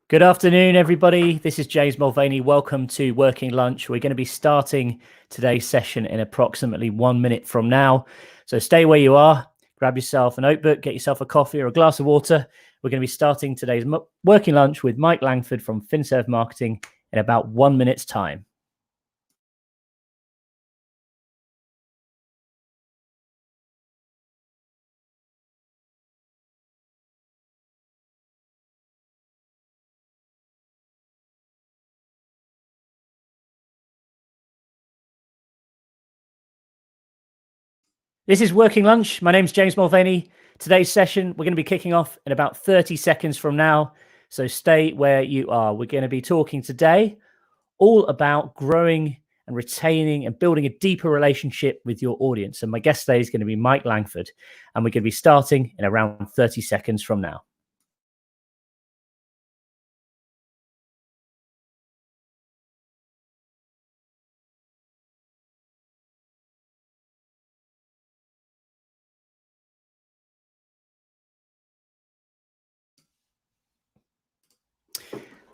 Good afternoon, everybody. This is James Mulvaney. Welcome to Working Lunch. We're going to be starting today's session in approximately 1 minute from now. So stay where you are, grab yourself a notebook, get yourself a coffee or a glass of water. We're going to be starting today's Working Lunch with Mike Langford from FinservMarketing in about 1 minute's time. This is Working Lunch. My name's James Mulvaney. Today's session, we're going to be kicking off in about 30 seconds from now. So stay where you are. We're going to be talking today all about growing and retaining and building a deeper relationship with your audience. And my guest today is going to be Mike Langford. And we're going to be starting in around 30 seconds from now.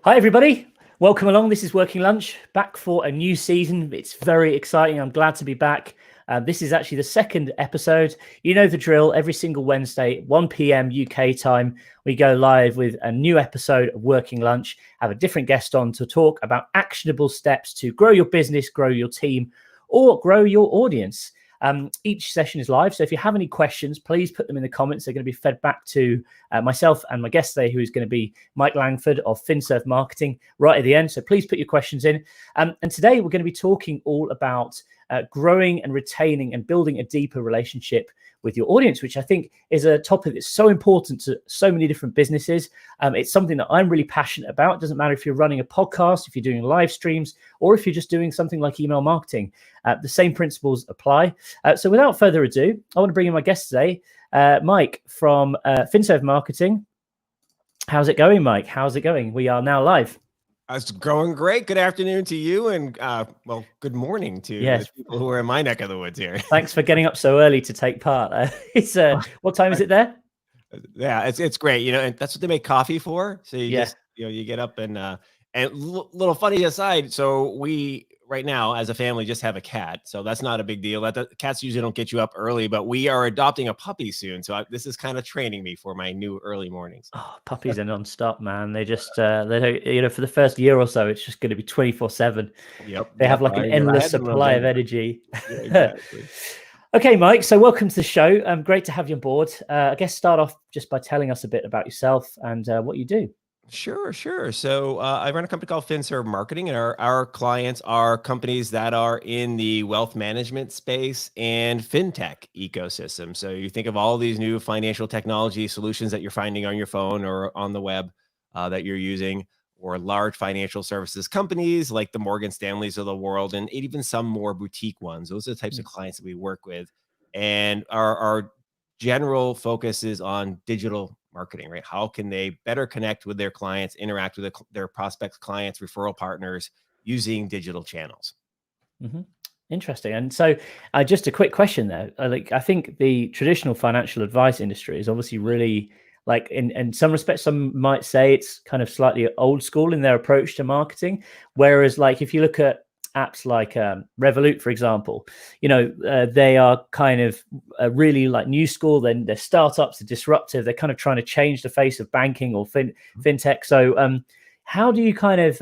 Hi, everybody. Welcome along. This is Working Lunch, back for a new season. It's very exciting. I'm glad to be back. This is actually the second episode. You know the drill. Every single Wednesday, 1 p.m. UK time, we go live with a new episode of Working Lunch, have a different guest on to talk about actionable steps to grow your business, grow your team, or grow your audience. Each session is live, so if you have any questions, please put them in the comments. They're going to be fed back to myself and my guest today, who is going to be Mike Langford of FinservMarketing right at the end. So please put your questions in. And today we're going to be talking all about growing and retaining and building a deeper relationship with your audience, which I think is a topic that's so important to so many different businesses. It's something that I'm really passionate about. It doesn't matter if you're running a podcast, if you're doing live streams, or if you're just doing something like email marketing. The same principles apply. So without further ado, I want to bring in my guest today, Mike from FinservMarketing. How's it going, Mike? How's it going? We are now live. It's going great. Good afternoon to you, and well, good morning to the people who are in my neck of the woods here. Thanks for getting up so early to take part. It's what time is it there? Yeah, it's great. You know, and that's what they make coffee for. So you just you get up and little funny aside. So we right now as a family just have a cat, so that's not a big deal. The cats usually don't get you up early, but we are adopting a puppy soon. So this is kind of training me for my new early mornings. Oh, puppies are non-stop, man. They just they don't, you know, for the first year or so, it's just going to be 24/7. Yep, they have like an endless supply of energy. Yeah, exactly. Okay, Mike. So welcome to the show. Great to have you on board. I guess start off just by telling us a bit about yourself and what you do. Sure. So I run a company called finservMarketing, and our clients are companies that are in the wealth management space and fintech ecosystem. So you think of all these new financial technology solutions that you're finding on your phone or on the web that you're using, or large financial services companies like the Morgan Stanleys of the world, and even some more boutique ones. Those are the types of clients that we work with. And our general focus is on digital marketing, right? How can they better connect with their clients, interact with their prospects, clients, referral partners using digital channels? Mm-hmm. Interesting. And so just a quick question there. I think the traditional financial advice industry is obviously really, like, in some respects, some might say it's kind of slightly old school in their approach to marketing. Whereas, like, if you look at apps like Revolut, for example, you know, they are kind of really like new school. Then they're startups, they're disruptive. They're kind of trying to change the face of banking or fintech. So how do you kind of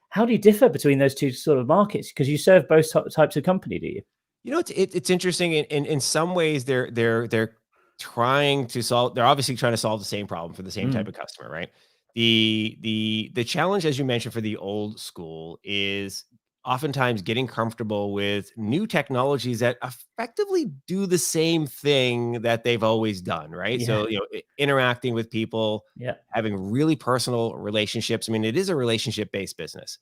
how do you differ between those two sort of markets? Because you serve both types of company, do you? You know, it's interesting. In some ways, they're trying to solve. They're obviously trying to solve the same problem for the same type of customer, right? The challenge, as you mentioned, for the old school is oftentimes getting comfortable with new technologies that effectively do the same thing that they've always done, right? Yeah. So, you know, interacting with people, Yeah. having really personal relationships. I mean, it is a relationship-based business.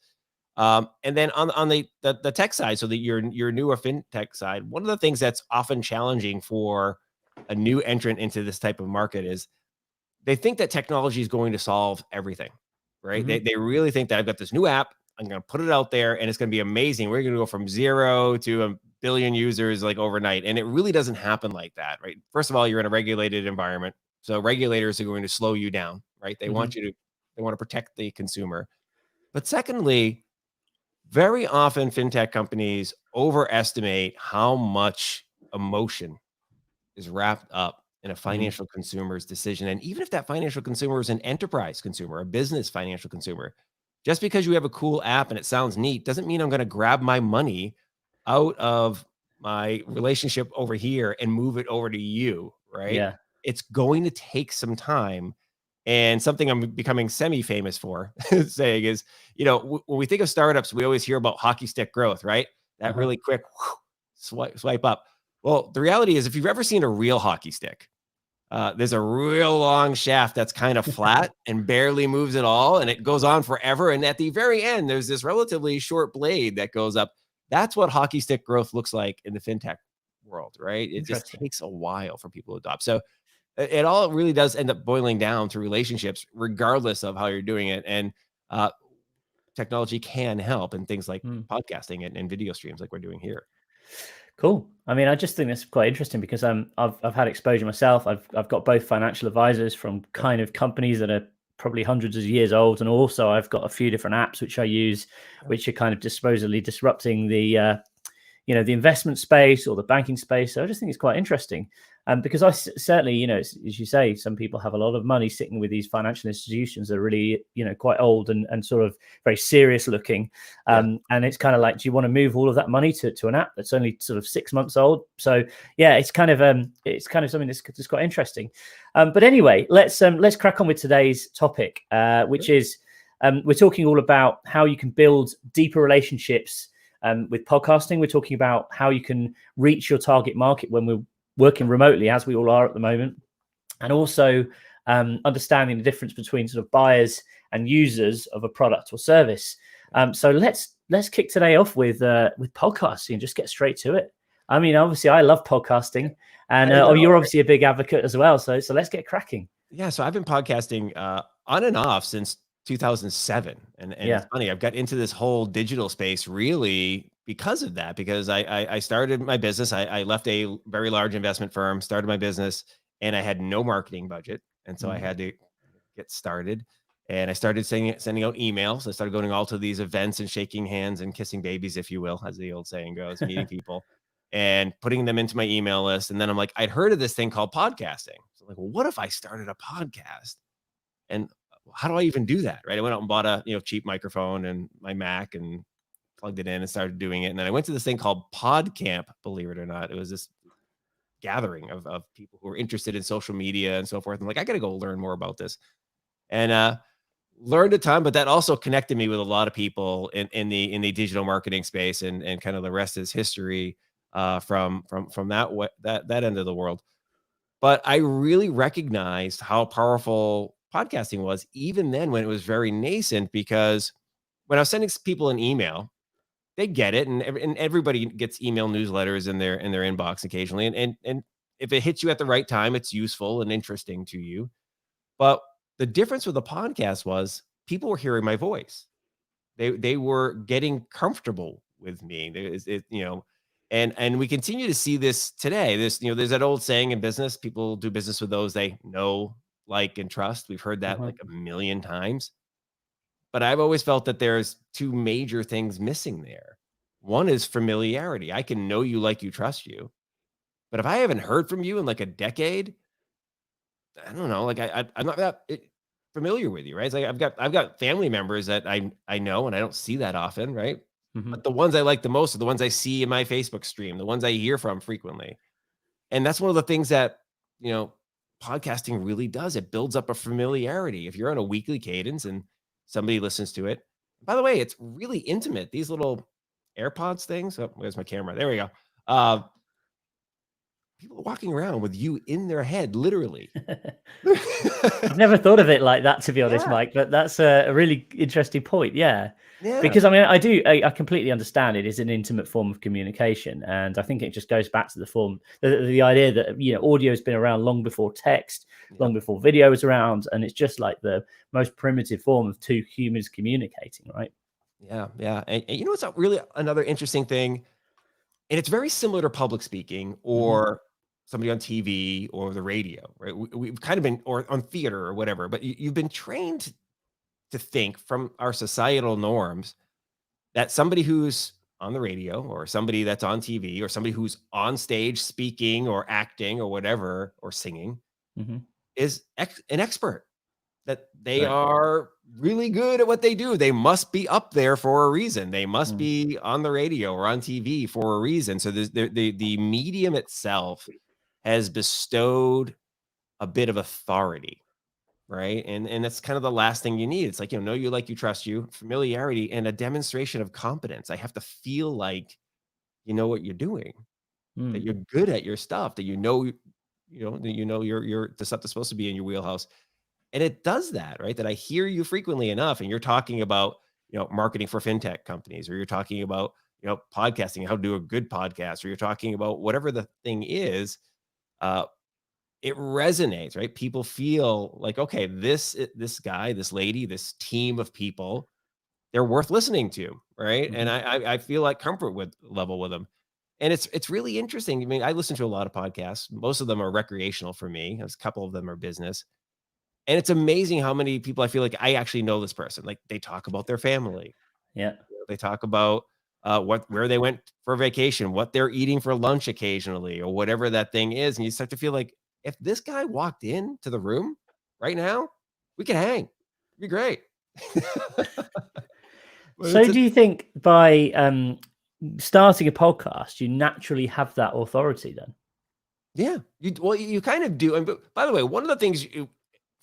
And then on the tech side, so that your newer fintech side, one of the things that's often challenging for a new entrant into this type of market is they think that technology is going to solve everything, right? They really think that I've got this new app, I'm going to put it out there, and it's going to be amazing. We're going to go from 0 to 1 billion users like overnight. And it really doesn't happen like that, right? First of all, you're in a regulated environment. So regulators are going to slow you down, right? They want you to They want to protect the consumer. But secondly, very often fintech companies overestimate how much emotion is wrapped up in a Mm. financial consumer's decision. And even if that financial consumer is an enterprise consumer, a business financial consumer, just because you have a cool app and it sounds neat doesn't mean I'm going to grab my money out of my relationship over here and move it over to you, right? Yeah. It's going to take some time. And something I'm becoming semi-famous for saying is, when we think of startups, we always hear about hockey stick growth, right? That Uh-huh. really quick swipe up. Well, the reality is, if you've ever seen a real hockey stick, there's a real long shaft that's kind of flat and barely moves at all, and it goes on forever. And at the very end, there's this relatively short blade that goes up. That's what hockey stick growth looks like in the fintech world, right? It just Interesting. takes a while for people to adopt. So it all really does end up boiling down to relationships, regardless of how you're doing it. And uh, technology can help in things like Mm. podcasting and video streams, like we're doing here. Cool. I mean, I just think that's quite interesting because I've had exposure myself. I've got both financial advisors from Yep. kind of companies that are probably hundreds of years old, and also I've got a few different apps which I use, Yep. which are kind of supposedly disrupting the the investment space or the banking space. So I just think it's quite interesting. Because certainly, as you say, some people have a lot of money sitting with these financial institutions that are really, quite old and sort of very serious looking. Yeah. And it's kind of like, do you want to move all of that money to an app that's only sort of 6 months old? So yeah, it's kind of something that's quite interesting. But anyway, let's crack on with today's topic, which is we're talking all about how you can build deeper relationships with podcasting. We're talking about how you can reach your target market when we're working remotely, as we all are at the moment, and also understanding the difference between sort of buyers and users of a product or service. So let's kick today off with podcasting and just get straight to it. I mean, obviously, I love podcasting, and you're obviously a big advocate as well. So let's get cracking. Yeah, so I've been podcasting on and off since 2007, and it's funny. I've got into this whole digital space really because of that. Because I started my business. I left a very large investment firm, started my business, and I had no marketing budget, and so I had to get started. And I started sending out emails. I started going all to these events and shaking hands and kissing babies, if you will, as the old saying goes, meeting people and putting them into my email list. And then I'm like, I'd heard of this thing called podcasting. So I'm like, well, what if I started a podcast? And how do I even do that? Right. I went out and bought a cheap microphone and my Mac and plugged it in and started doing it. And then I went to this thing called PodCamp, believe it or not. It was this gathering of people who were interested in social media and so forth. I'm like, I got to go learn more about this. And learned a ton, but that also connected me with a lot of people in the digital marketing space, and kind of the rest is history from that end of the world. But I really recognized how powerful podcasting was even then when it was very nascent, because when I was sending people an email, they get it, and everybody gets email newsletters in their inbox occasionally, and if it hits you at the right time, it's useful and interesting to you. But the difference with the podcast was people were hearing my voice. They were getting comfortable with me. And we continue to see this today. There's that old saying in business: people do business with those they know, like, and trust. We've heard that like a million times. But I've always felt that there's two major things missing there. One is familiarity. I can know you, like you, trust you. But if I haven't heard from you in like a decade, I don't know, like I'm not that familiar with you, right? It's like I've got family members that I know and I don't see that often, right? Mm-hmm. But the ones I like the most are the ones I see in my Facebook stream, the ones I hear from frequently. And that's one of the things that, podcasting really does. It builds up a familiarity. If you're on a weekly cadence and somebody listens to it, by the way, it's really intimate. These little AirPods things. Oh, where's my camera? There we go. People are walking around with you in their head, literally. I've never thought of it like that, to be honest, Yeah. Mike, but that's a really interesting point. Yeah. Yeah. Because I mean, I completely understand it is an intimate form of communication. And I think it just goes back to the idea that, audio has been around long before text, long before video was around. And it's just like the most primitive form of two humans communicating, right? Yeah. Yeah. And what's really another interesting thing? And it's very similar to public speaking or somebody on TV or the radio, right? We've kind of been, or on theater or whatever, but you've been trained to think from our societal norms that somebody who's on the radio or somebody that's on TV or somebody who's on stage speaking or acting or whatever or singing Hmm. is an expert, that they Right. are really good at what they do. They must be up there for a reason. They must Mm. be on the radio or on TV for a reason. So the medium itself has bestowed a bit of authority, right? And that's kind of the last thing you need. It's like, know you, like you, trust you, familiarity, and a demonstration of competence. I have to feel like you know what you're doing, that Mm. you're good at your stuff, that that you're the stuff that's supposed to be in your wheelhouse. And it does that, right? That I hear you frequently enough, and you're talking about, marketing for fintech companies, or you're talking about, podcasting, how to do a good podcast, or you're talking about whatever the thing is. Uh, it resonates, right? People feel like, okay, this guy, this lady, this team of people, they're worth listening to, right? And Hmm. I feel like comfort with level with them. And it's really interesting. I mean, I listen to a lot of podcasts. Most of them are recreational for me. A couple of them are business. And it's amazing how many people I feel like I actually know this person. Like, they talk about their family. Yeah. They talk about where they went for vacation, what they're eating for lunch occasionally, or whatever that thing is. And you start to feel like, if this guy walked into the room right now, we could hang. It'd be great. But So, it's a do you think by starting a podcast, you naturally have that authority then? Yeah, you kind of do. And but by the way, one of the things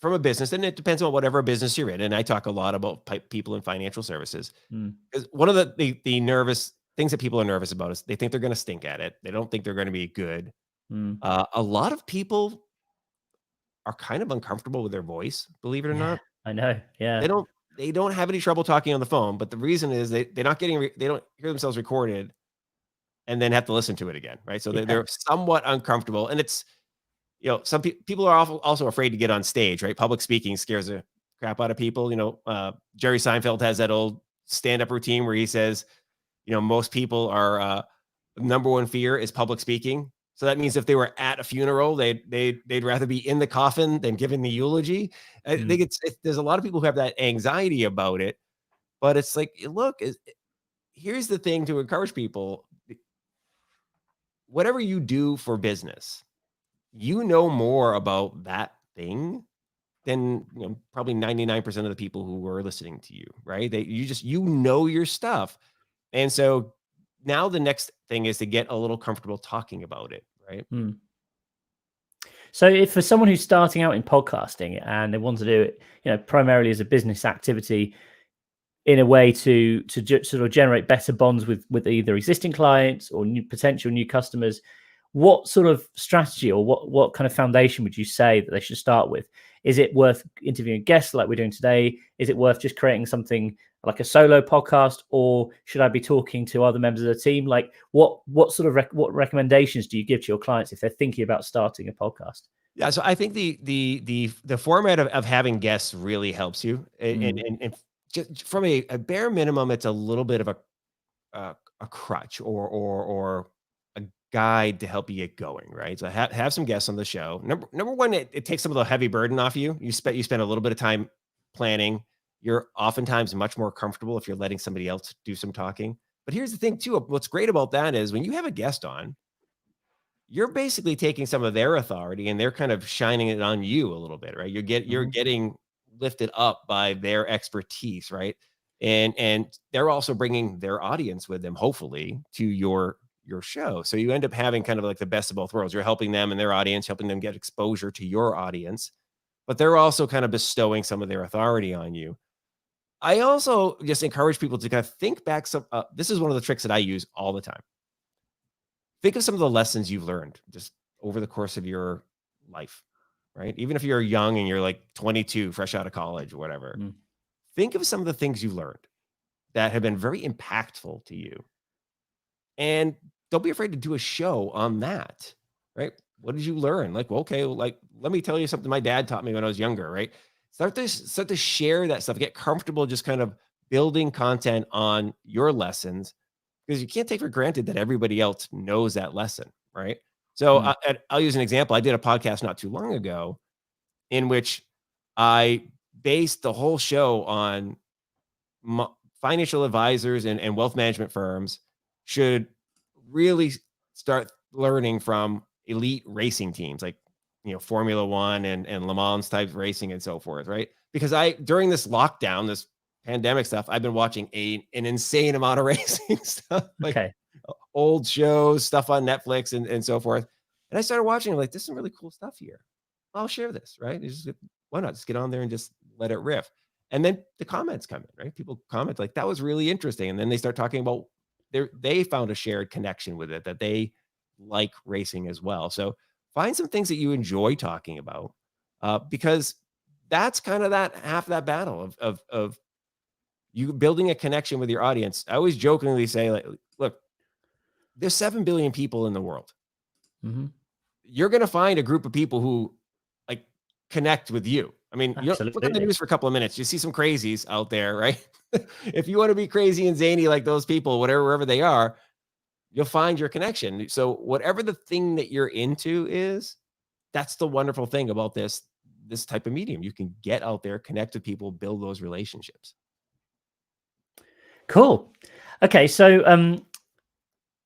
from a business, and it depends on whatever business you're in. And I talk a lot about people in financial services. Mm. Is one of the nervous things that people are nervous about is they think they're going to stink at it. They don't think they're going to be good. Mm. A lot of people are kind of uncomfortable with their voice, believe it or Yeah, not. I know. They Yeah. don't they don't have any trouble talking on the phone, but the reason is they're not getting they don't hear themselves recorded and then have to listen to it again, right? So Yeah. they're somewhat uncomfortable, and it's some people are also afraid to get on stage, right? Public speaking scares the crap out of people. Jerry Seinfeld has that old stand-up routine where he says, most people are number one fear is public speaking. So that means if they were at a funeral, they'd rather be in the coffin than giving the eulogy. I Mm. think there's a lot of people who have that anxiety about it, but it's like, look, here's the thing to encourage people: whatever you do for business, you know more about that thing than probably 99% of the people who were listening to you, right? You know your stuff. And so now the next thing is to get a little comfortable talking about it, right? Mm. So, if for someone who's starting out in podcasting and they want to do it, primarily as a business activity, in a way to sort of generate better bonds with either existing clients or potential new customers, what sort of strategy or what kind of foundation would you say that they should start with? Is it worth interviewing guests like we're doing today? Is it worth just creating something like a solo podcast, or should I be talking to other members of the team? Like, what sort of what recommendations do you give to your clients if they're thinking about starting a podcast? Yeah, so I think the format of having guests really helps you, Mm. and just from a bare minimum, it's a little bit of a crutch or a guide to help you get going, right? So have some guests on the show. Number one, it takes some of the heavy burden off you. You spend a little bit of time planning. You're oftentimes much more comfortable if you're letting somebody else do some talking. But here's the thing too. What's great about that is when you have a guest on, you're basically taking some of their authority and they're kind of shining it on you a little bit, right? You're Hmm. getting lifted up by their expertise, right? And they're also bringing their audience with them, hopefully, to your show. So you end up having kind of like the best of both worlds. You're helping them and their audience, helping them get exposure to your audience, but they're also kind of bestowing some of their authority on you. I also just encourage people to kind of think back this is one of the tricks that I use all the time. Think of some of the lessons you've learned just over the course of your life, right? Even if you're young and you're like 22, fresh out of college or whatever, Mm. think of some of the things you've learned that have been very impactful to you. And don't be afraid to do a show on that, right? What did you learn? Like, well, okay, well, like, let me tell you something my dad taught me when I was younger, right? Start to share that stuff. Get comfortable just kind of building content on your lessons, because you can't take for granted that everybody else knows that lesson, right? So Mm. I'll use an example. I did a podcast not too long ago in which I based the whole show on financial advisors and wealth management firms should really start learning from elite racing teams like, Formula One and Le Mans type racing and so forth, right? Because during this lockdown, this pandemic stuff, I've been watching an insane amount of racing stuff, like old shows, stuff on Netflix and so forth. And I started watching, like, there's some really cool stuff here. I'll share this, right? Why not just get on there and just let it riff? And then the comments come in, right? People comment like, that was really interesting. And then they start talking about they found a shared connection with it, that they like racing as well. So find some things that you enjoy talking about, because that's kind of that half of that battle of you building a connection with your audience. I always jokingly say, like, look, there's 7 billion people in the world. Mm-hmm. You're going to find a group of people who like connect with you. I mean, you look at the news for a couple of minutes. You see some crazies out there, right? If you want to be crazy and zany like those people, wherever they are, you'll find your connection. So whatever the thing that you're into is, that's the wonderful thing about this type of medium. You can get out there, connect with people, build those relationships. Cool. Okay, so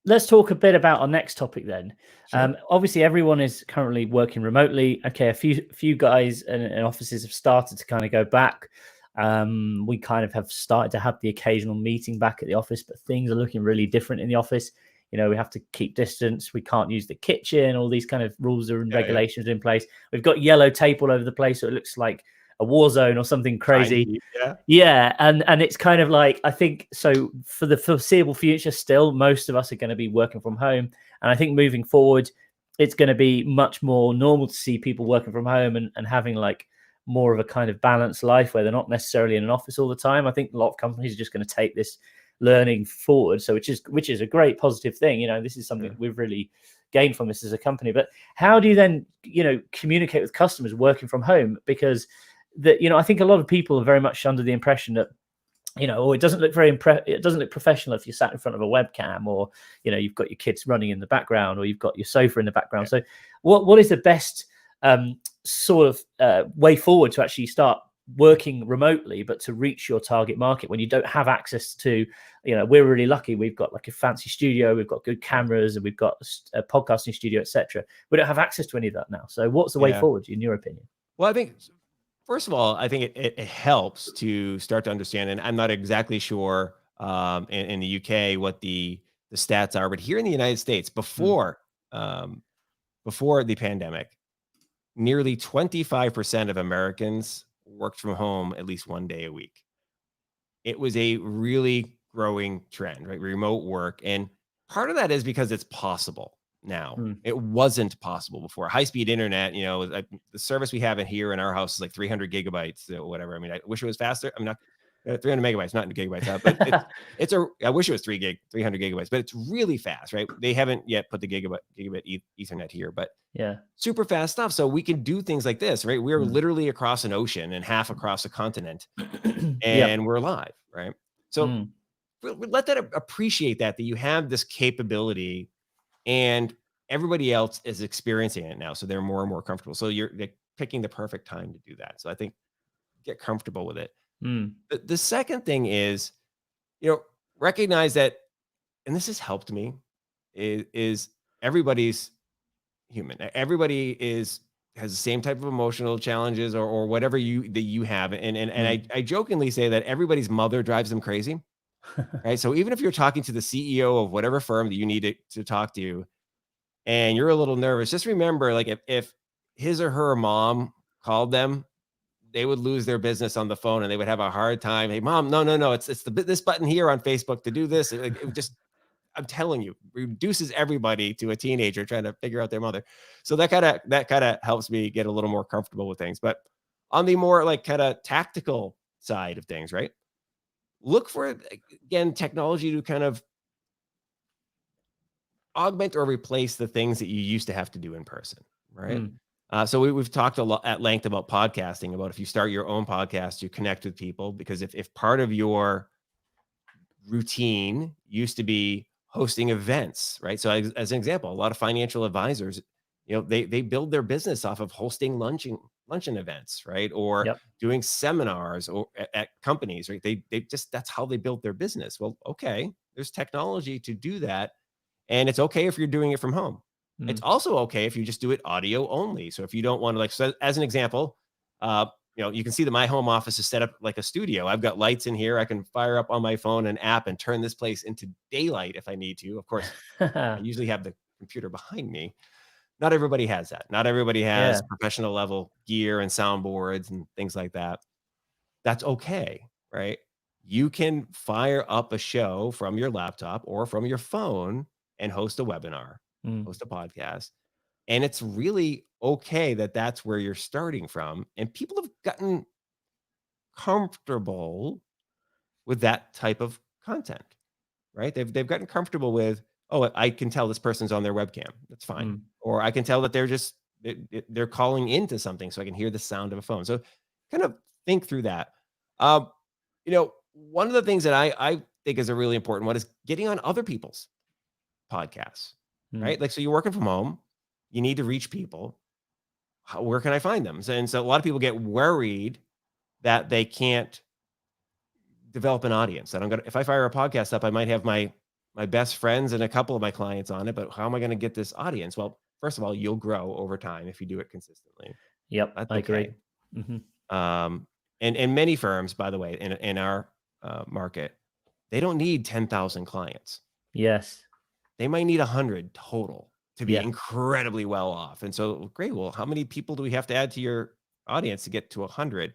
let's talk a bit about our next topic then. Sure. Obviously, everyone is currently working remotely. Okay, a few guys and offices have started to kind of go back. We kind of have started to have the occasional meeting back at the office, but things are looking really different in the office. We have to keep distance. We can't use the kitchen. All these kind of rules and regulations in place. We've got yellow tape all over the place, so it looks like a war zone or something crazy. Yeah. And it's kind of like, I think, so for the foreseeable future, still, most of us are going to be working from home. And I think moving forward, it's going to be much more normal to see people working from home and having like more of a kind of balanced life where they're not necessarily in an office all the time. I think a lot of companies are just going to take this learning forward. So which is a great positive thing. This is something we've really gained from this as a company. But how do you then, communicate with customers working from home? Because I think a lot of people are very much under the impression that, it doesn't look it doesn't look professional if you're sat in front of a webcam, or, you've got your kids running in the background, or you've got your sofa in the background. So what is the best sort of way forward to actually start working remotely, but to reach your target market when you don't have access to, we're really lucky. We've got like a fancy studio, we've got good cameras, and we've got a podcasting studio, etc. We don't have access to any of that now. So what's the way forward, in your opinion? Well, I think, first of all, I think it helps to start to understand, and I'm not exactly sure in the UK what the stats are, but here in the United States, before the pandemic, nearly 25% of Americans worked from home at least one day a week. It was a really growing trend, right? Remote work. And part of that is because it's possible now. It wasn't possible before. High-speed internet, the service we have in here in our house is like 300 gigabytes or whatever. I mean, I wish it was faster. I'm not 300 megabytes, not in gigabytes, but I wish it was 300 gigabytes, but it's really fast, right? They haven't yet put the gigabit Ethernet here, but super fast stuff. So we can do things like this, right? We're literally across an ocean and half across a continent, and we're live, right? So let that appreciate that you have this capability, and everybody else is experiencing it now. So they're more and more comfortable. So you're picking the perfect time to do that. So I think get comfortable with it. The second thing is, recognize that, and this has helped me, is everybody's human. Everybody has the same type of emotional challenges or whatever you have. And I jokingly say that everybody's mother drives them crazy. Right. So even if you're talking to the CEO of whatever firm that you need to talk to, and you're a little nervous, just remember, like, if his or her mom called them, they would lose their business on the phone, and they would have a hard time. Hey, mom, no, it's this button here on Facebook to do this. It just, I'm telling you, reduces everybody to a teenager trying to figure out their mother. So that kind of helps me get a little more comfortable with things. But on the more like kind of tactical side of things, right? Look for, again, technology to kind of augment or replace the things that you used to have to do in person, right? So we've talked a lot at length about podcasting, about if you start your own podcast, you connect with people, because if part of your routine used to be hosting events, right? So as an example, a lot of financial advisors, they build their business off of hosting lunch luncheon events, right? Or Yep. doing seminars or at companies, right? They just, that's how they built their business. Well, okay, there's technology to do that. And it's okay if you're doing it from home. It's Mm. also okay if you just do it audio only. So if you don't want to, like, so as an example, you can see that my home office is set up like a studio. I've got lights in here. I can fire up on my phone an app and turn this place into daylight if I need to. Of course, I usually have the computer behind me. Not everybody has that. Not everybody has Yeah. professional level gear and soundboards and things like that. That's okay, right? You can fire up a show from your laptop or from your phone and host a webinar, Mm. host a podcast. And it's really okay that that's where you're starting from. And people have gotten comfortable with that type of content, right? They've gotten comfortable with, oh, I can tell this person's on their webcam. That's fine. Mm. Or I can tell that they're calling into something so I can hear the sound of a phone. So kind of think through that. Um, one of the things that I think is a really important one is getting on other people's podcasts, Mm. right? Like, so you're working from home, you need to reach people. Where can I find them? And so a lot of people get worried that they can't develop an audience. That if I fire a podcast up, I might have my best friends and a couple of my clients on it, but how am I going to get this audience? Well, first of all, you'll grow over time if you do it consistently. Yep. That's I agree. okay. Mm-hmm. And many firms, by the way, in our market, they don't need 10,000 clients. Yes. They might need 100 total to be Yeah. incredibly well off. And so, great. Well, how many people do we have to add to your audience to get to 100?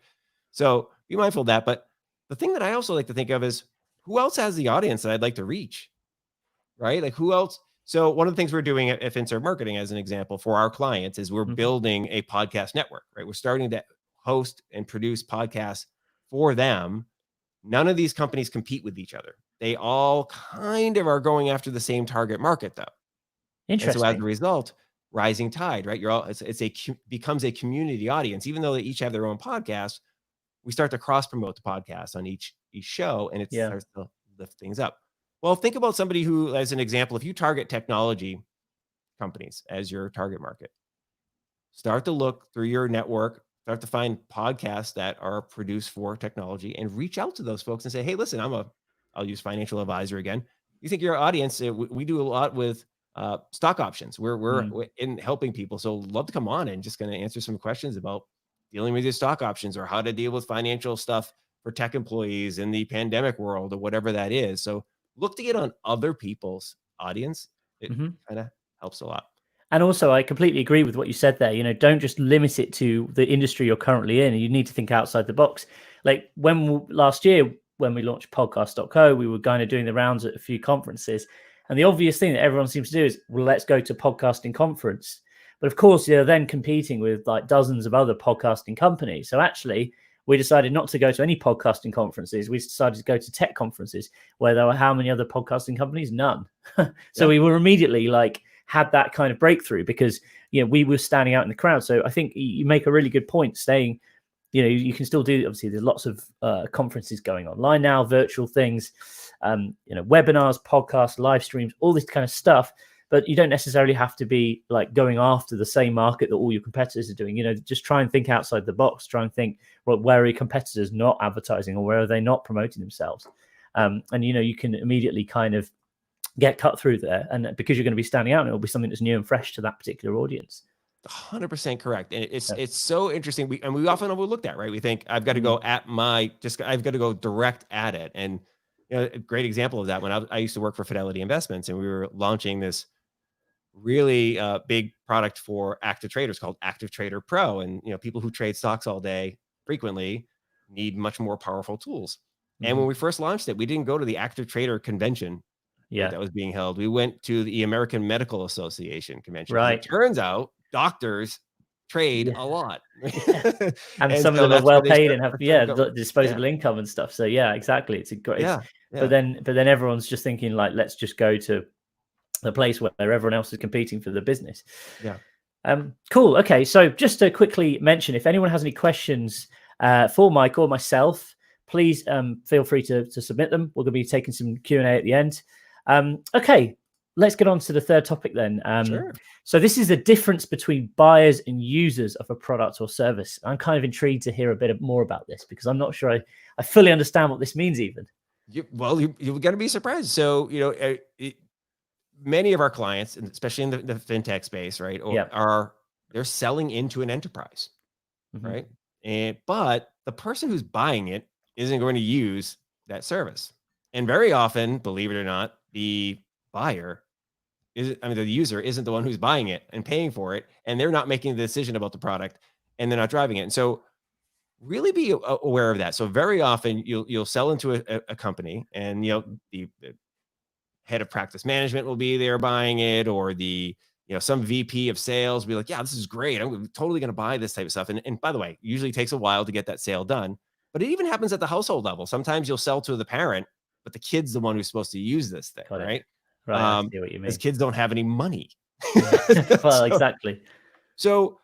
So be mindful of that. But the thing that I also like to think of is, who else has the audience that I'd like to reach, right? Like, who else? So one of the things we're doing at finservMarketing, as an example, for our clients is we're Mm-hmm. building a podcast network, right? We're starting to host and produce podcasts for them. None of these companies compete with each other. They all kind of are going after the same target market, though. And so as a Interesting. result, rising tide, right? Becomes a community audience. Even though they each have their own podcast, we start to cross promote the podcast on each show, and it Yeah. starts to lift things up. Well, think about somebody who, as an example, if you target technology companies as your target market, start to look through your network, start to find podcasts that are produced for technology, and reach out to those folks and say, hey, listen, I'll use financial advisor again. You think your audience, we do a lot with stock options. We're in helping people. So love to come on and just going to answer some questions about dealing with your stock options or how to deal with financial stuff for tech employees in the pandemic world or whatever that is. So look to get on other people's audience. It kind of helps a lot. And also, I completely agree with what you said there. Don't just limit it to the industry you're currently in. You need to think outside the box. Like last year, when we launched Podcast.co, we were kind of doing the rounds at a few conferences. And the obvious thing that everyone seems to do is, well, let's go to podcasting conference. But of course, you're then competing with like dozens of other podcasting companies. So actually, we decided not to go to any podcasting conferences. We decided to go to tech conferences where there were how many other podcasting companies? None. So we were immediately had that kind of breakthrough because we were standing out in the crowd. So I think you make a really good point saying, you can still do, obviously there's lots of conferences going online now, virtual things, webinars, podcasts, live streams, all this kind of stuff. But you don't necessarily have to be like going after the same market that all your competitors are doing. Just try and think outside the box. Try and think, well, where are your competitors not advertising or where are they not promoting themselves? And you can immediately kind of get cut through there, and because you're going to be standing out, and it'll be something that's new and fresh to that particular audience. 100% correct. And it's so interesting. We often overlook that, right? We think I've got to go I've got to go direct at it. And a great example of that, when I used to work for Fidelity Investments, and we were launching this really big product for active traders called Active Trader Pro. And people who trade stocks all day frequently need much more powerful tools. And when we first launched it, we didn't go to the Active Trader convention that was being held. We went to the American Medical Association convention. Right. It turns out doctors trade a lot. And some so of them are that's well where they paid and have disposable Yeah. income and stuff. So yeah, exactly. It's a great. Yeah. But then everyone's just thinking like, let's just go to the place where everyone else is competing for the business. Yeah. Cool. Okay. So just to quickly mention, if anyone has any questions for Mike or myself, please feel free to submit them. We're going to be taking some Q&A at the end. Okay. let's get on to the third topic then. Sure. So this is the difference between buyers and users of a product or service. I'm kind of intrigued to hear a bit more about this, because I'm not sure I fully understand what this means even. You're going to be surprised. So, many of our clients, and especially in the fintech space, right, they're selling into an enterprise, right? But the person who's buying it isn't going to use that service. And very often, believe it or not, the user isn't the one who's buying it and paying for it, and they're not making the decision about the product, and they're not driving it. And so really be aware of that. So very often you'll sell into a company, and the head of practice management will be there buying it, or some VP of sales will be like, yeah, this is great, I'm totally going to buy this type of stuff. And by the way, usually takes a while to get that sale done, but it even happens at the household level. Sometimes you'll sell to the parent, but the kid's the one who's supposed to use this thing, right? Right, I see what you mean. Because kids don't have any money. Well, exactly. So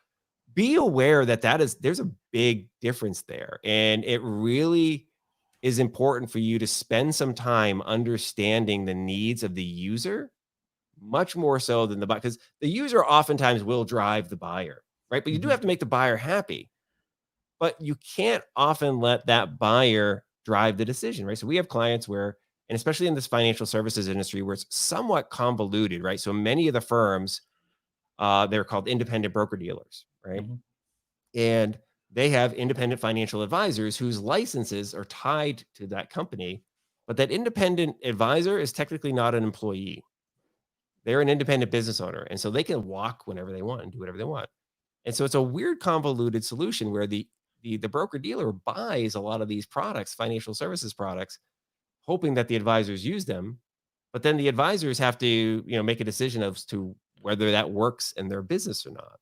be aware that there's a big difference there. And it really is important for you to spend some time understanding the needs of the user, much more so than the buyer, because the user oftentimes will drive the buyer, right? But you do have to make the buyer happy, but you can't often let that buyer drive the decision, right? So we have clients where, and especially in this financial services industry, where it's somewhat convoluted, right? So many of the firms, they're called independent broker dealers, right? And they have independent financial advisors whose licenses are tied to that company, but that independent advisor is technically not an employee. They're an independent business owner, and so they can walk whenever they want and do whatever they want. And so it's a weird, convoluted solution where the broker dealer buys a lot of these products, financial services products, hoping that the advisors use them, but then the advisors have to make a decision as to whether that works in their business or not.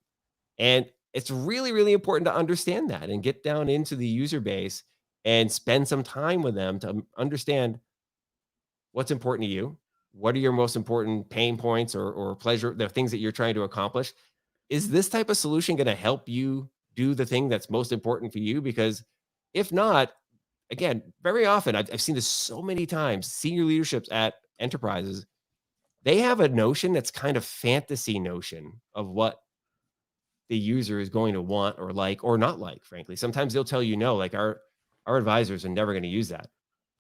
And it's really, really important to understand that and get down into the user base and spend some time with them to understand what's important to you. What are your most important pain points or pleasure, the things that you're trying to accomplish? Is this type of solution going to help you do the thing that's most important for you? Because if not, again, very often, I've seen this so many times, senior leaderships at enterprises, they have a notion that's kind of fantasy notion of what the user is going to want or like or not like, frankly. Sometimes they'll tell you no, like our advisors are never going to use that.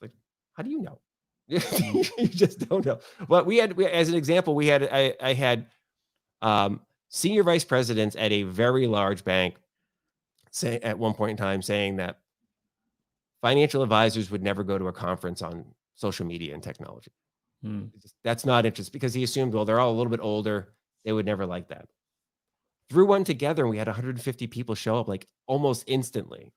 Like, how do you know? You just don't know. Well, as an example, I had senior vice presidents at a very large bank say at one point in time saying that financial advisors would never go to a conference on social media and technology. That's not interesting, because he assumed, well, they're all a little bit older, they would never like that. Threw one together and we had 150 people show up like almost instantly.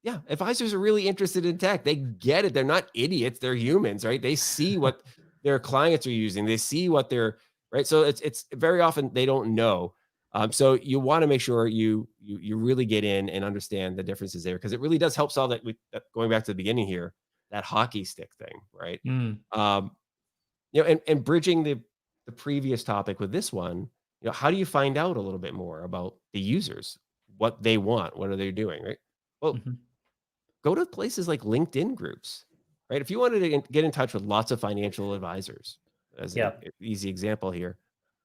Yeah, advisors are really interested in tech. They get it. They're not idiots. They're humans, right? They see what their clients are using. They see what they're, right? So it's very often they don't know. So you want to make sure you really get in and understand the differences there, because it really does help solve that. Going back to the beginning here, that hockey stick thing, right? And bridging the previous topic with this one, how do you find out a little bit more about the users, what they want, what are they doing, right? Well, go to places like LinkedIn groups, right? If you wanted to get in touch with lots of financial advisors, as an easy example here,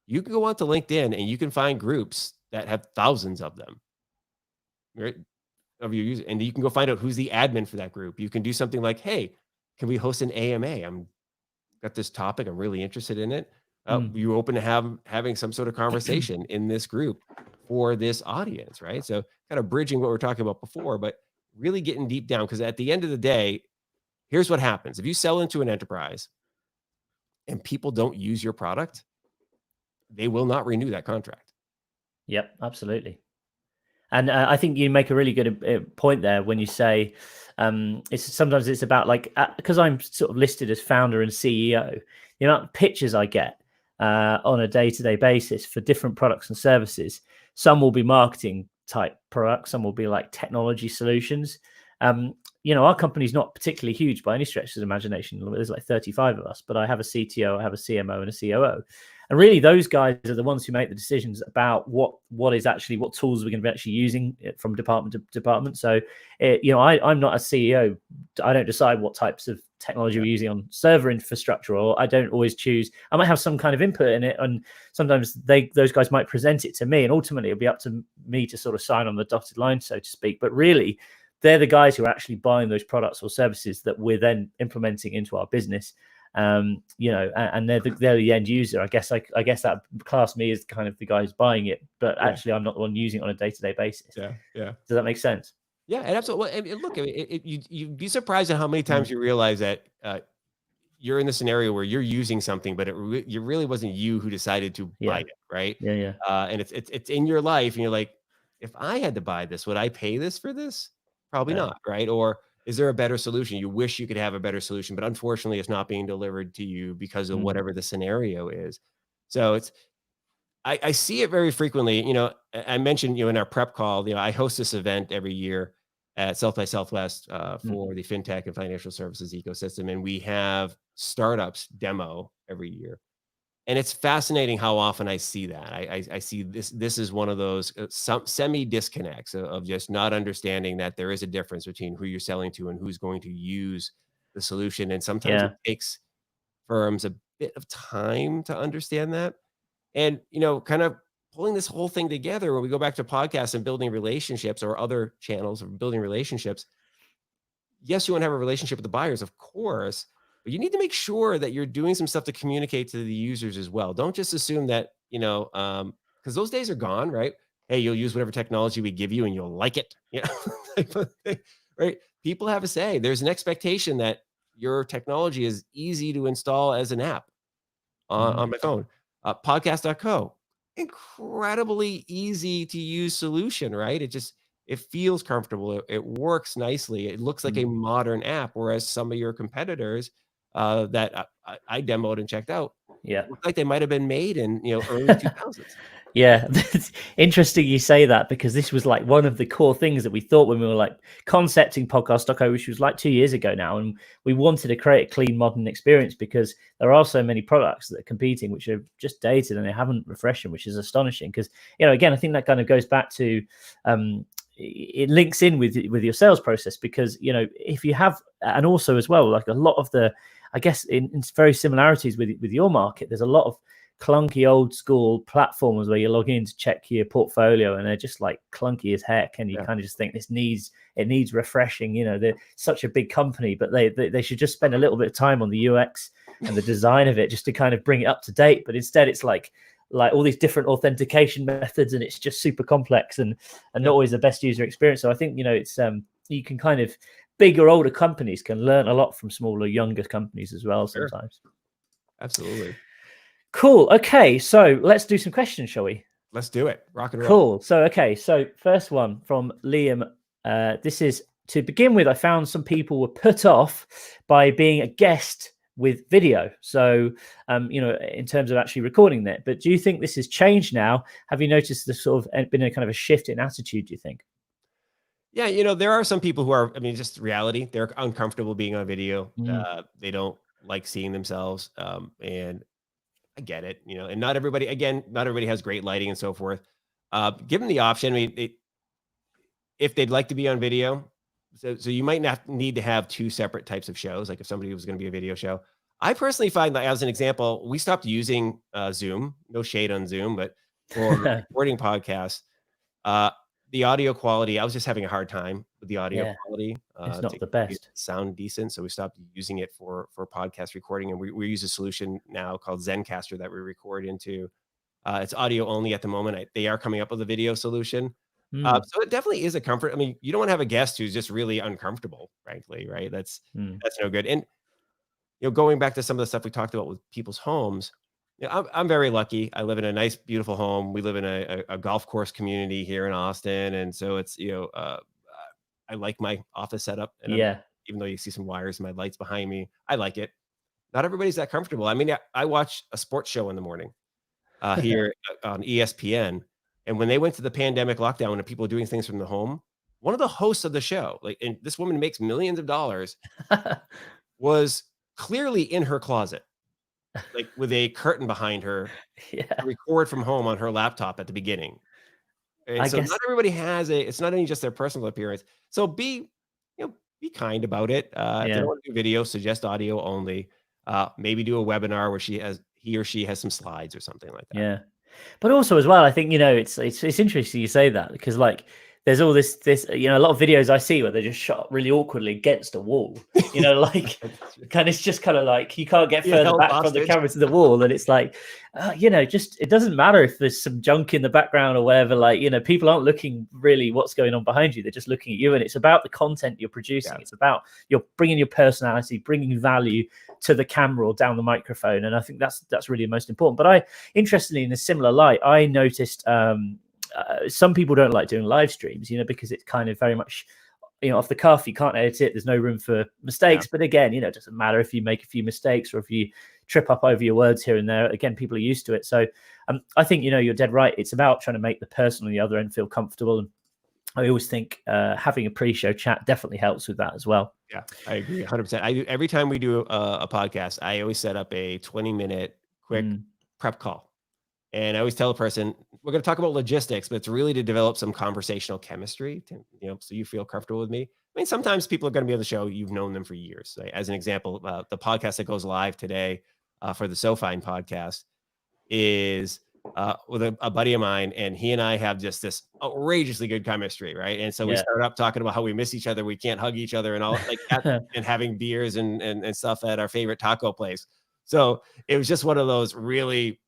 you can go onto LinkedIn and you can find groups that have thousands of them, right? Of your users, and you can go find out who's the admin for that group. You can do something like, hey, can we host an AMA? I'm got this topic, I'm really interested in it. You open to having some sort of conversation in this group for this audience, right? So kind of bridging what we're talking about before, but really getting deep down, because at the end of the day, here's what happens. If you sell into an enterprise and people don't use your product, they will not renew that contract. Yep, absolutely. And I think you make a really good point there when you say sometimes it's about, like, because I'm sort of listed as founder and CEO, the amount of pitches I get on a day-to-day basis for different products and services. Some will be marketing type products, some will be like technology solutions. Our company's not particularly huge by any stretch of the imagination. There's like 35 of us, but I have a CTO, I have a CMO and a COO. And really, those guys are the ones who make the decisions about what tools we're going to be actually using from department to department. So, I'm not a CEO. I don't decide what types of technology we're using on server infrastructure, or I don't always choose. I might have some kind of input in it, and sometimes those guys might present it to me, and ultimately it'll be up to me to sort of sign on the dotted line, so to speak. But really, they're the guys who are actually buying those products or services that we're then implementing into our business. And they're the end user. I guess that class me as kind of the guys buying it, but actually I'm not the one using it on a day-to-day basis. Yeah. Does that make sense? Yeah, and absolutely. And look, you'd be surprised at how many times you realize that you're in the scenario where you're using something, but it really wasn't you who decided to buy it, right? Yeah. And it's in your life, and you're like, if I had to buy this, would I pay this for this? Probably not, right? Or is there a better solution? You wish you could have a better solution, but unfortunately, it's not being delivered to you because of whatever the scenario is. So I see it very frequently. I mentioned, in our prep call, I host this event every year at South by Southwest for the fintech and financial services ecosystem. And we have startups demo every year. And it's fascinating how often I see that. I see this is one of those semi disconnects of just not understanding that there is a difference between who you're selling to and who's going to use the solution. And sometimes it takes firms a bit of time to understand that. And, kind of pulling this whole thing together, when we go back to podcasts and building relationships or other channels of building relationships, yes, you want to have a relationship with the buyers, of course, but you need to make sure that you're doing some stuff to communicate to the users as well. Don't just assume that, because those days are gone, right? Hey, you'll use whatever technology we give you and you'll like it. Right? People have a say. There's an expectation that your technology is easy to install as an app on my phone. Podcast.co, incredibly easy to use solution, right? It feels comfortable. It works nicely. It looks like a modern app, whereas some of your competitors that I demoed and checked out, look like they might have been made in early 2000s. Yeah, it's interesting you say that, because this was like one of the core things that we thought when we were like concepting Podcast.co, which was like 2 years ago now. And we wanted to create a clean, modern experience because there are so many products that are competing, which are just dated and they haven't refreshed them, which is astonishing. Because, again, I think that kind of goes back to, it links in with your sales process, because, if you have, and also as well, like a lot of the, I guess in very similarities with your market, there's a lot of clunky old school platforms where you log in to check your portfolio and they're just like clunky as heck, and you kind of just think it needs refreshing. They're such a big company, but they should just spend a little bit of time on the UX and the design of it just to kind of bring it up to date. But instead it's like all these different authentication methods, and it's just super complex and not always the best user experience. So I think it's you can kind of, bigger older companies can learn a lot from smaller younger companies as well sometimes. Absolutely. Cool. Okay, so let's do some questions, shall we? Let's do it. Rock and roll. Cool. So, so first one from Liam. This is, to begin with, I found some people were put off by being a guest with video. So, in terms of actually recording that. But do you think this has changed now? Have you noticed the sort of been a kind of a shift in attitude, do you think? Yeah, there are some people who are, just reality. They're uncomfortable being on video. They don't like seeing themselves. And I get it, and not everybody has great lighting and so forth. Give them the option. If they'd like to be on video, so you might not need to have two separate types of shows. Like if somebody was going to be a video show, I personally find that, as an example, we stopped using Zoom. No shade on Zoom, but for recording podcasts, the audio quality, I was just having a hard time with the audio quality. It's not the best. Sound decent, so we stopped using it for podcast recording, and we use a solution now called Zencaster that we record into. It's audio only at the moment. They are coming up with a video solution. So it definitely is a comfort. You don't want to have a guest who's just really uncomfortable, frankly, right? That's no good. And going back to some of the stuff we talked about with people's homes, I'm very lucky. I live in a nice, beautiful home. We live in a golf course community here in Austin, and so it's I like my office setup. And even though you see some wires and my lights behind me, I like it. Not everybody's that comfortable. I watch a sports show in the morning here on ESPN, and when they went to the pandemic lockdown and people were doing things from the home, one of the hosts of the show, and this woman makes millions of dollars, was clearly in her closet, with a curtain behind her, to record from home on her laptop at the beginning. And so not everybody has it's not only just their personal appearance. So be be kind about it. If they don't want to do video, suggest audio only. Maybe do a webinar where he or she has some slides or something like that. Yeah. But also as well, I think, it's interesting you say that, because like there's all this, a lot of videos I see where they're just shot really awkwardly against a wall, like kind of, it's just kind of like you can't get further back from the camera to the wall. And it's like, just, it doesn't matter if there's some junk in the background or whatever, like, people aren't looking really what's going on behind you. They're just looking at you, and it's about the content you're producing. It's about you're bringing your personality, bringing value to the camera or down the microphone. And I think that's really most important. But interestingly, in a similar light, I noticed some people don't like doing live streams, because it's kind of very much, off the cuff. You can't edit it. There's no room for mistakes. But again, it doesn't matter if you make a few mistakes or if you trip up over your words here and there. Again, people are used to it. So I think, you're dead right. It's about trying to make the person on the other end feel comfortable. And I always think having a pre-show chat definitely helps with that as well. Yeah, I agree 100%. Every time we do a podcast, I always set up a 20-minute quick prep call. And I always tell a person, we're going to talk about logistics, but it's really to develop some conversational chemistry, so you feel comfortable with me. I mean, sometimes people are going to be on the show, you've known them for years. As an example, the podcast that goes live today for the So Fine podcast is with a buddy of mine, and he and I have just this outrageously good chemistry, right? And so we start up talking about how we miss each other, we can't hug each other, and all like that, and having beers and stuff at our favorite taco place. So it was just one of those really,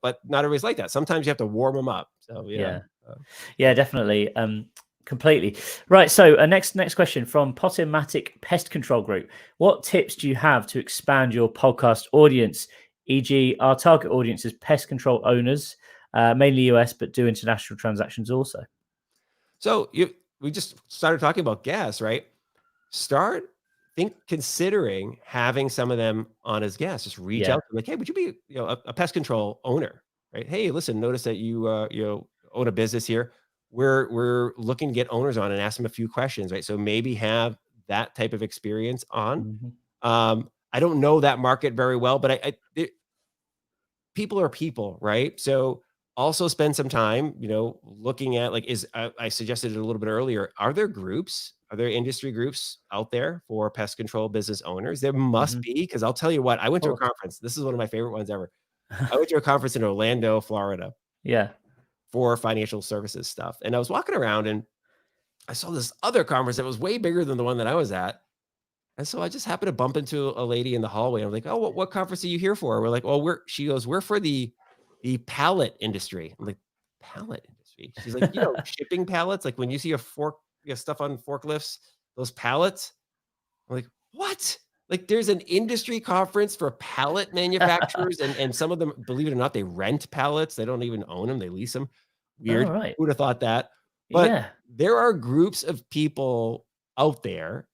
but not everybody's like that. Sometimes you have to warm them up. So yeah, definitely. Completely right. So next question from Potomatic Pest Control Group. What tips do you have to expand your podcast audience? E.g., our target audience is pest control owners, mainly US, but do international transactions also. So we just started talking about guests, right? Considering having some of them on as guests. Just reach out to them, like, hey, would you be a pest control owner, right? Hey, listen, notice that you own a business here. We're looking to get owners on and ask them a few questions, right? So maybe have that type of experience on. I don't know that market very well, but people are people, right? So also spend some time, looking at I suggested it a little bit earlier. Are there industry groups out there for pest control business owners? There must be, because I'll tell you what, I went to a conference. This is one of my favorite ones ever. I went to a conference in Orlando, Florida. For financial services stuff. And I was walking around and I saw this other conference that was way bigger than the one that I was at. And so I just happened to bump into a lady in the hallway. I'm like, oh, what conference are you here for? We're like, well, she goes, we're for the pallet industry. I'm like, pallet industry? She's like, shipping pallets. Like when you see stuff on forklifts, those pallets. I'm like, what? Like there's an industry conference for pallet manufacturers, and some of them, believe it or not, they rent pallets. They don't even own them. They lease them. Weird. Who would have thought that? But there are groups of people out there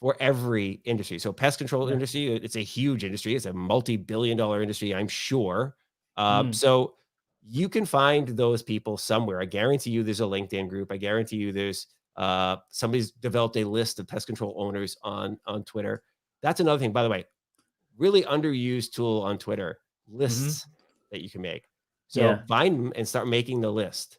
for every industry. So pest control industry, it's a huge industry. It's a multi-billion-dollar industry, I'm sure. So you can find those people somewhere. I guarantee you there's a LinkedIn group. I guarantee you there's somebody's developed a list of pest control owners on Twitter. That's another thing, by the way, really underused tool on Twitter, lists that you can make. So find them and start making the list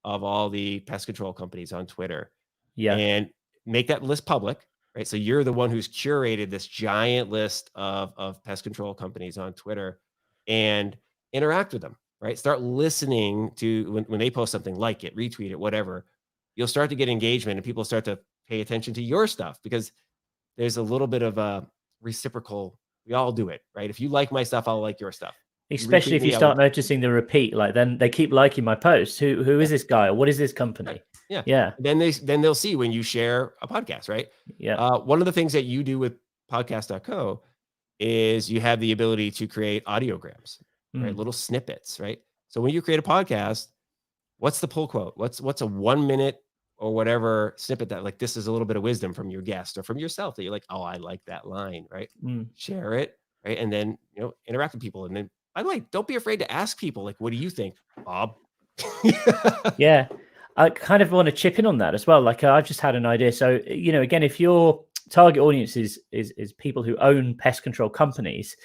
of all the pest control companies on Twitter and make that list public, right? So you're the one who's curated this giant list of pest control companies on Twitter and interact with them, right? Start listening to when they post something, like it, retweet it, whatever. You'll start to get engagement and people start to pay attention to your stuff because there's a little bit of a reciprocal. We all do it, right? If you like my stuff, I'll like your stuff. Especially if you start noticing the repeat, like then they keep liking my posts. Who is this guy? Or what is this company? Yeah. Then they'll see when you share a podcast, right? One of the things that you do with Podcast.co is you have the ability to create audiograms, right? Little snippets, right? So when you create a podcast, what's the pull quote? What's a 1 minute or whatever snippet that, like, this is a little bit of wisdom from your guest or from yourself that you're like, oh, I like that line, right? Share it, right? And then, interact with people. And then, by the way, don't be afraid to ask people, like, what do you think, Bob? I kind of want to chip in on that as well. Like, I've just had an idea. So, again, if your target audience is people who own pest control companies,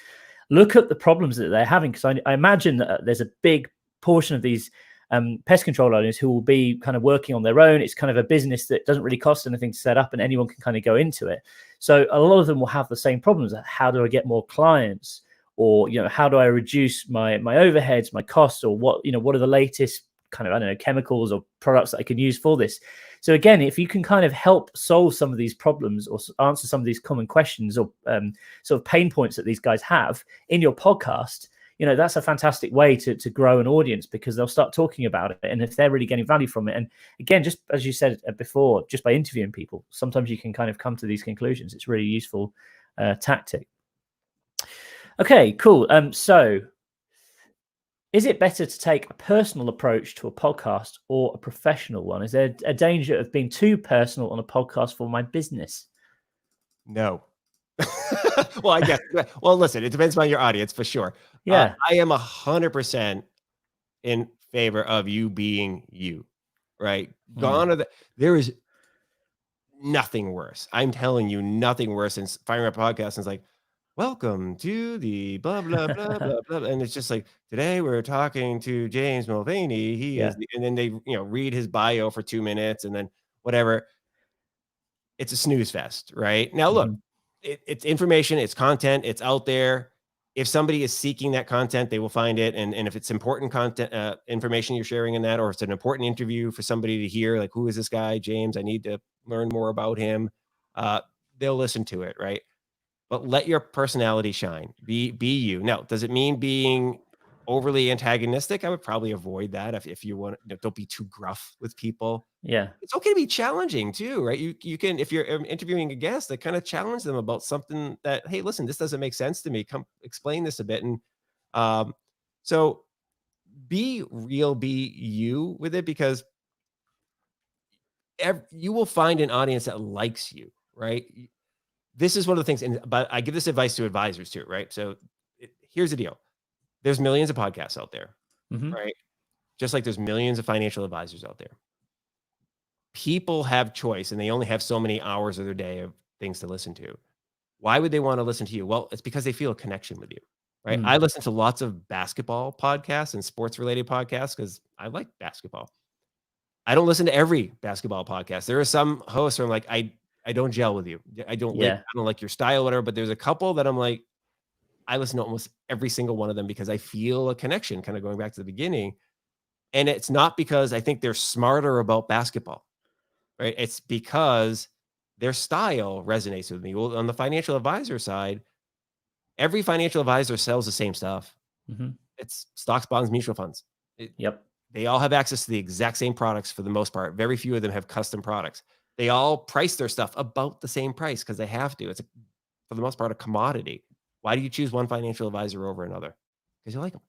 look at the problems that they're having. Because I imagine that there's a big portion of these pest control owners who will be kind of working on their own. It's kind of a business that doesn't really cost anything to set up, and anyone can kind of go into it. So a lot of them will have the same problems. How do I get more clients? Or, how do I reduce my overheads, my costs, or what are the latest kind of, I don't know, chemicals or products that I can use for this? So again, if you can kind of help solve some of these problems or answer some of these common questions or sort of pain points that these guys have in your podcast, that's a fantastic way to grow an audience, because they'll start talking about it. And if they're really getting value from it, and again, just as you said before, just by interviewing people, sometimes you can kind of come to these conclusions. It's a really useful tactic. Okay, cool. So is it better to take a personal approach to a podcast or a professional one? Is there a danger of being too personal on a podcast for my business? No. Well, I guess. Well, listen, it depends on your audience for sure. Yeah. I am 100% in favor of you being you, right? There is nothing worse. I'm telling you, nothing worse than firing a podcast and it's like, welcome to the blah, blah, blah, blah, blah. And it's just like, today we're talking to James Mulvaney. He is, and then they, read his bio for 2 minutes and then whatever. It's a snooze fest, right? Now, look, it's information, it's content, it's out there. If somebody is seeking that content, they will find it. And if it's important content, information you're sharing in that, or it's an important interview for somebody to hear, like, who is this guy, James? I need to learn more about him. They'll listen to it, right? But let your personality shine. Be you. Now, does it mean being overly antagonistic? I would probably avoid that if you want. Don't be too gruff with people. Yeah. It's okay to be challenging too, right? You can, if you're interviewing a guest, that kind of challenge them about something that, hey, listen, this doesn't make sense to me. Come explain this a bit. And so be real, be you with it, because you will find an audience that likes you, right? This is one of the things, but I give this advice to advisors too, right? So here's the deal. There's millions of podcasts out there, right? Just like there's millions of financial advisors out there. People have choice and they only have so many hours of their day of things to listen to. Why would they want to listen to you? Well, it's because they feel a connection with you, right? I listen to lots of basketball podcasts and sports related podcasts because I like basketball. I don't listen to every basketball podcast. There are some hosts where I'm like, I don't gel with you. I don't like your style, whatever, but there's a couple that I'm like, I listen to almost every single one of them because I feel a connection, kind of going back to the beginning. And it's not because I think they're smarter about basketball, right? It's because their style resonates with me. Well, on the financial advisor side, every financial advisor sells the same stuff. It's stocks, bonds, mutual funds. They all have access to the exact same products for the most part. Very few of them have custom products. They all price their stuff about the same price because they have to. It's for the most part a commodity. Why do you choose one financial advisor over another? Because you like them.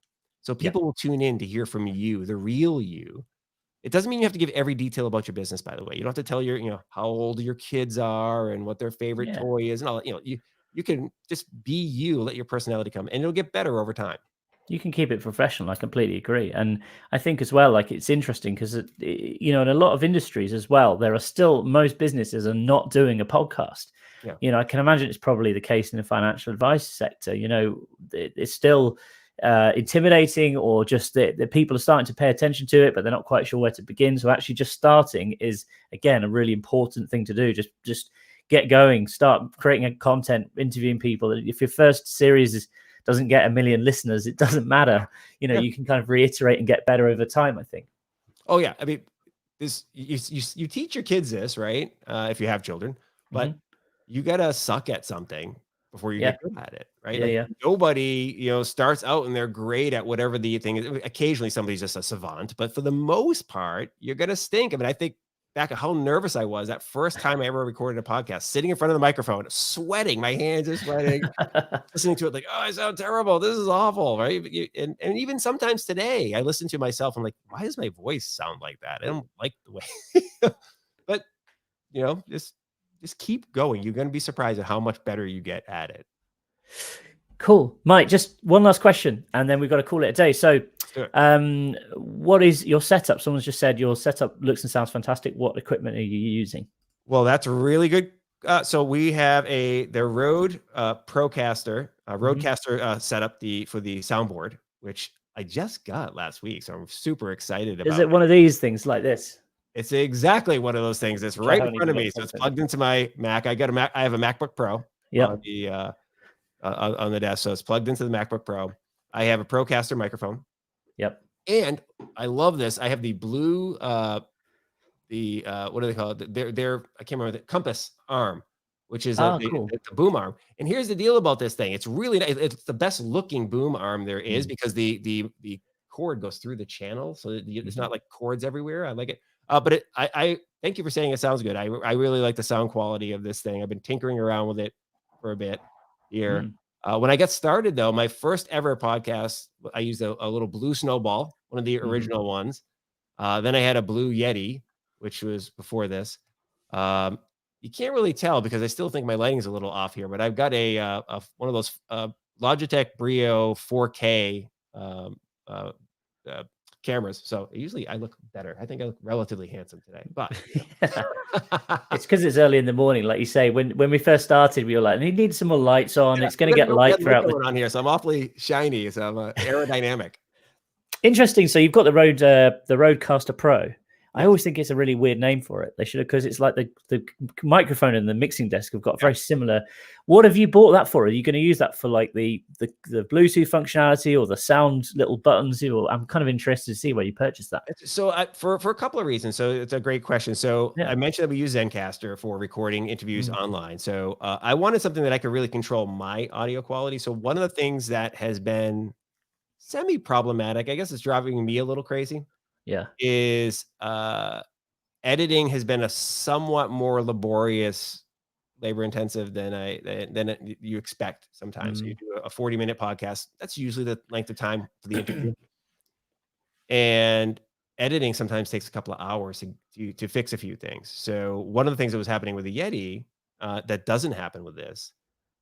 So people will tune in to hear from you, the real you. It doesn't mean you have to give every detail about your business, by the way. You don't have to tell how old your kids are and what their favorite toy is and all. You can just be you, let your personality come, and it'll get better over time. You can keep it professional. I completely agree. And I think as well, like, it's interesting because, in a lot of industries as well, there are still, most businesses are not doing a podcast. I can imagine it's probably the case in the financial advice sector. It's still intimidating, or just that people are starting to pay attention to it, but they're not quite sure where to begin. So actually just starting is, again, a really important thing to do. Just get going, start creating a content, interviewing people. If your first series doesn't get 1 million listeners, it doesn't matter. You can kind of reiterate and get better over time, I think. Oh yeah. I mean, you teach your kids this, right? If you have children, but you got to suck at something before you get good at it, right? Nobody, starts out and they're great at whatever the thing is. Occasionally somebody's just a savant, but for the most part, you're going to stink. I mean, I think back at how nervous I was that first time I ever recorded a podcast, sitting in front of the microphone, sweating, my hands are sweating, listening to it like, oh, I sound terrible. This is awful, right? And even sometimes today, I listen to myself. I'm like, why does my voice sound like that? I don't like the way. But just keep going. You're going to be surprised at how much better you get at it. Cool. Mike, just one last question, and then we've got to call it a day. So what is your setup? Someone's just said your setup looks and sounds fantastic. What equipment are you using? Well, that's really good. So we have the Rode Procaster, Rodecaster setup for the soundboard, which I just got last week, so I'm super excited about Is it one of these things like this? It's exactly one of those things. It's Which I right in haven't front even of got me. So it's plugged in. plugged into my Mac. I have a MacBook Pro Yep. on the desk. So it's plugged into the MacBook Pro. I have a Procaster microphone. Yep. And I love this. I have the blue, what do they call it? They're I can't remember the Compass arm, which is cool. the boom arm. And here's the deal about this thing. It's really it's the best looking boom arm there is because the cord goes through the channel, so it's not like cords everywhere. I like it. But I thank you for saying it sounds good. I really like the sound quality of this thing. I've been tinkering around with it for a bit here. When I got started, though, my first ever podcast, I used a little blue snowball, one of the original ones. Then I had a blue Yeti, which was before this. You can't really tell because I still think my lighting is a little off here, but I've got one of those Logitech Brio 4K cameras. So usually I look better. I think I look relatively handsome today, but it's because it's early in the morning. Like you say, when we first started, we were like, we need some more lights on. It's going to get light throughout on here. So I'm awfully shiny. So I'm aerodynamic. Interesting. So you've got the Rodecaster Pro. I always think it's a really weird name for it. They should have, because it's like the microphone and the mixing desk have got very similar. What have you bought that for? Are you going to use that for like the Bluetooth functionality or the sound little buttons? I'm kind of interested to see where you purchased that. So for a couple of reasons. So it's a great question. So I mentioned that we use Zencastr for recording interviews online. So I wanted something that I could really control my audio quality. So one of the things that has been semi-problematic, I guess it's driving me a little crazy, is editing has been a somewhat more laborious, labor-intensive than you expect sometimes. So you do a 40-minute podcast. That's usually the length of time for the interview. And editing sometimes takes a couple of hours to fix a few things. So one of the things that was happening with the Yeti that doesn't happen with this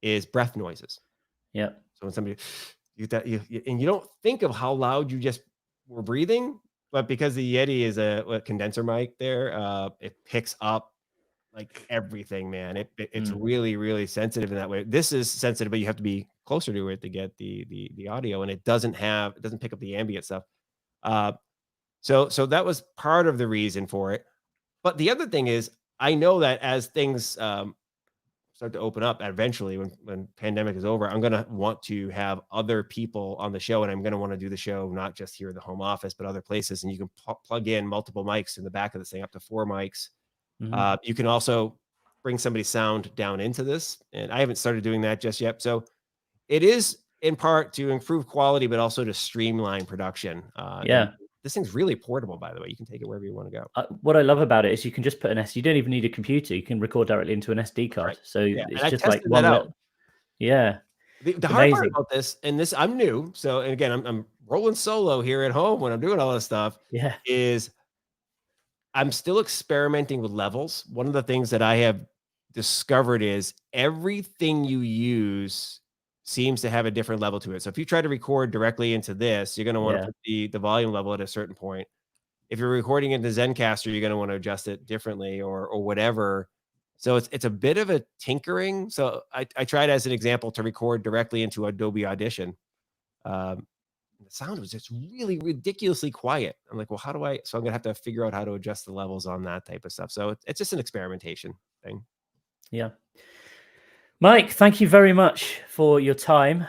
is breath noises. Yeah. So when somebody and you don't think of how loud you just were breathing, but because the Yeti is a condenser mic there, it picks up like everything, man. It's really, really sensitive in that way. This is sensitive, but you have to be closer to it to get the audio, and it doesn't pick up the ambient stuff. So that was part of the reason for it. But the other thing is, I know that as things start to open up eventually, when pandemic is over, I'm going to want to have other people on the show, and I'm going to want to do the show not just here in the home office, but other places. And you can plug in multiple mics in the back of this thing, up to 4 mics. You can also bring somebody's sound down into this, and I haven't started doing that just yet. So it is in part to improve quality, but also to streamline production. This thing's really portable, by the way. You can take it wherever you want to go. What I love about it is you can just put you don't even need a computer. You can record directly into an SD card. Right. So it's just like one out. The hard part about this, and this I'm new. So, and again, I'm rolling solo here at home when I'm doing all this stuff. Is I'm still experimenting with levels. One of the things that I have discovered is everything you use seems to have a different level to it. So if you try to record directly into this, you're going to want to put the volume level at a certain point. If you're recording into Zencastr, you're going to want to adjust it differently or whatever. So it's a bit of a tinkering. So I tried as an example to record directly into Adobe Audition. The sound was just really ridiculously quiet. I'm like, well, so I'm going to have to figure out how to adjust the levels on that type of stuff. So it's just an experimentation thing. Yeah. Mike, thank you very much for your time.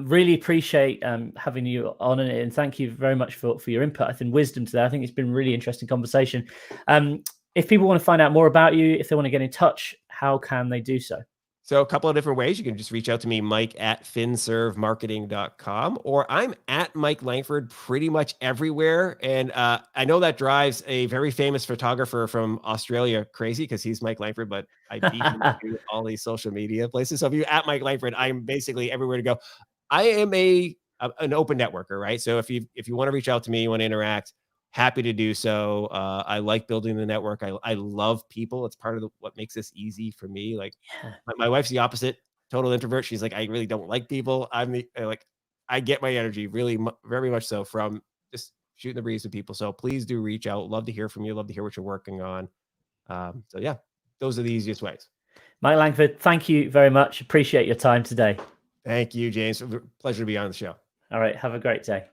Really appreciate having you on it, and thank you very much for your input and wisdom today. I think it's been a really interesting conversation. If people want to find out more about you, if they want to get in touch, how can they do so? So a couple of different ways. You can just reach out to me, Mike at finservMarketing.com, or I'm at Mike Langford pretty much everywhere. And I know that drives a very famous photographer from Australia crazy because he's Mike Langford, but I beat him to all these social media places. So if you at Mike Langford, I'm basically everywhere to go. I am an open networker, right? So if you want to reach out to me, you want to interact, happy to do so. I like building the network. I love people. It's part of what makes this easy for me. Like my wife's the opposite, total introvert. She's like, I really don't like people. I get my energy really very much so from just shooting the breeze with people. So please do reach out. Love to hear from you. Love to hear what you're working on. So yeah, those are the easiest ways. Mike Langford, thank you very much. Appreciate your time today. Thank you, James. Pleasure to be on the show. All right. Have a great day.